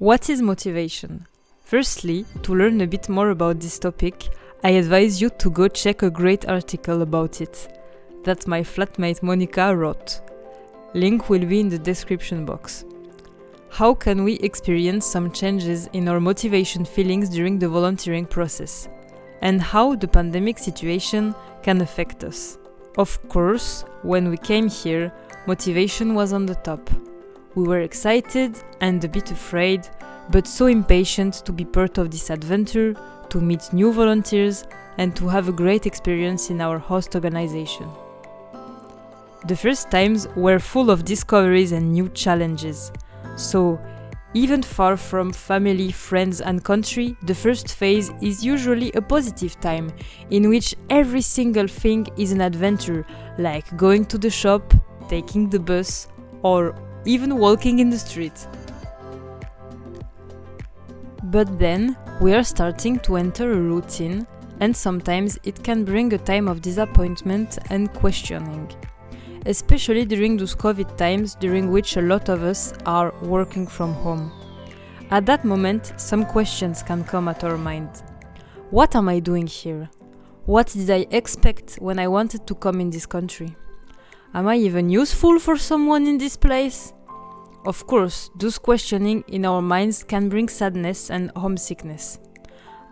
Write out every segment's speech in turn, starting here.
What is motivation? Firstly, to learn a bit more about this topic, I advise you to go check a great article about it that my flatmate Monica wrote. Link will be in the description box. How can we experience some changes in our motivation feelings during the volunteering process? And how the pandemic situation can affect us? Of course, when we came here, motivation was on the top. We were excited and a bit afraid, but so impatient to be part of this adventure, to meet new volunteers, and to have a great experience in our host organization. The first times were full of discoveries and new challenges. So, even far from family, friends and country, the first phase is usually a positive time, in which every single thing is an adventure, like going to the shop, taking the bus, or even walking in the street. But then, we are starting to enter a routine, and sometimes it can bring a time of disappointment and questioning. Especially during those COVID times, during which a lot of us are working from home. At that moment, some questions can come at our mind. What am I doing here? What did I expect when I wanted to come in this country? Am I even useful for someone in this place? Of course, those questioning in our minds can bring sadness and homesickness.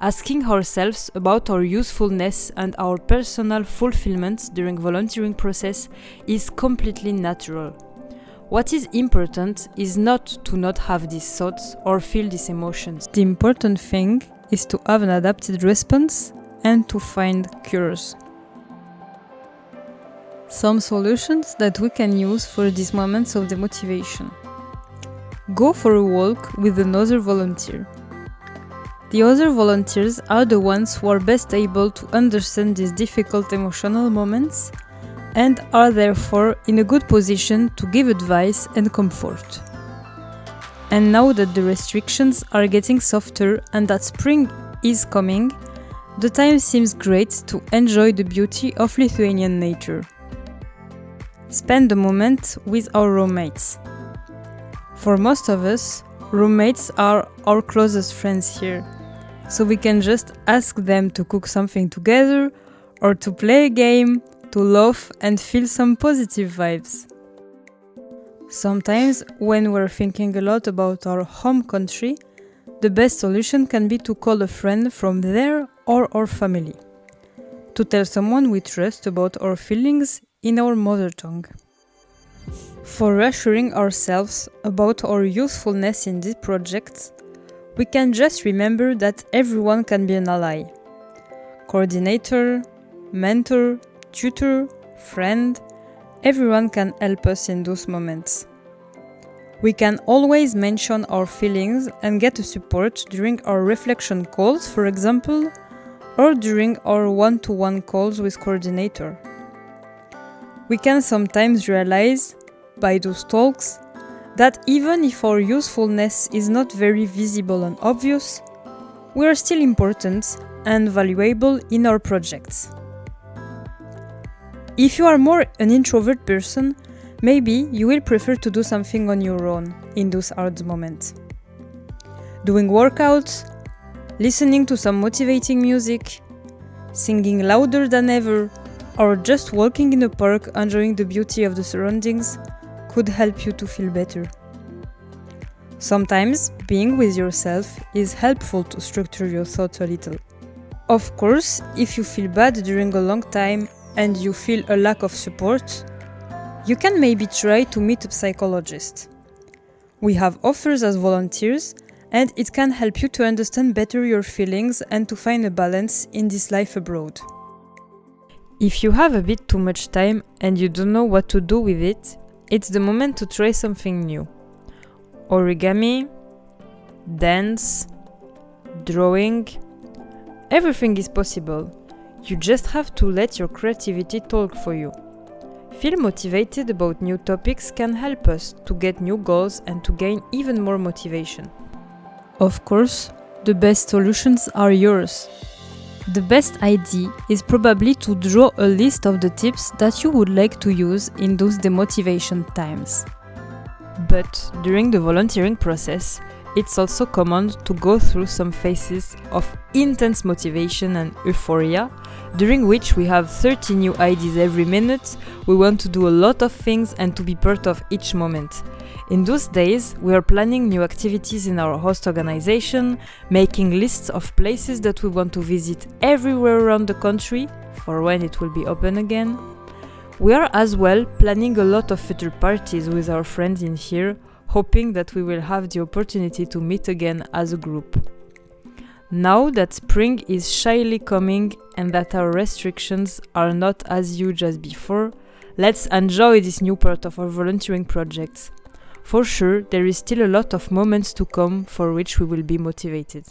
Asking ourselves about our usefulness and our personal fulfillment during volunteering process is completely natural. What is important is not to not have these thoughts or feel these emotions. The important thing is to have an adapted response and to find cures. Some solutions that we can use for these moments of demotivation. Go for a walk with another volunteer. The other volunteers are the ones who are best able to understand these difficult emotional moments and are therefore in a good position to give advice and comfort. And now that the restrictions are getting softer and that spring is coming, the time seems great to enjoy the beauty of Lithuanian nature. Spend a moment with our roommates. For most of us, roommates are our closest friends here. So we can just ask them to cook something together or to play a game, to laugh and feel some positive vibes. Sometimes, when we're thinking a lot about our home country, the best solution can be to call a friend from there or our family. To tell someone we trust about our feelings in our mother tongue. For reassuring ourselves about our usefulness in this project, we can just remember that everyone can be an ally. Coordinator, mentor, tutor, friend, everyone can help us in those moments. We can always mention our feelings and get a support during our reflection calls, for example, or during our one-to-one calls with coordinator. We can sometimes realize, by those talks, that even if our usefulness is not very visible and obvious, we are still important and valuable in our projects. If you are more an introvert person, maybe you will prefer to do something on your own in those hard moments. Doing workouts, listening to some motivating music, singing louder than ever, or just walking in a park enjoying the beauty of the surroundings could help you to feel better. Sometimes, being with yourself is helpful to structure your thoughts a little. Of course, if you feel bad during a long time and you feel a lack of support, you can maybe try to meet a psychologist. We have offers as volunteers, and it can help you to understand better your feelings and to find a balance in this life abroad. If you have a bit too much time and you don't know what to do with it, it's the moment to try something new. Origami, dance, drawing, everything is possible. You just have to let your creativity talk for you. Feel motivated about new topics can help us to get new goals and to gain even more motivation. Of course, the best solutions are yours. The best idea is probably to draw a list of the tips that you would like to use in those demotivation times. But during the volunteering process, it's also common to go through some phases of intense motivation and euphoria, during which we have 30 new ideas every minute, we want to do a lot of things and to be part of each moment. In those days, we are planning new activities in our host organization, making lists of places that we want to visit everywhere around the country, for when it will be open again. We are as well planning a lot of future parties with our friends in here, hoping that we will have the opportunity to meet again as a group. Now that spring is shyly coming and that our restrictions are not as huge as before, let's enjoy this new part of our volunteering projects. For sure, there is still a lot of moments to come for which we will be motivated.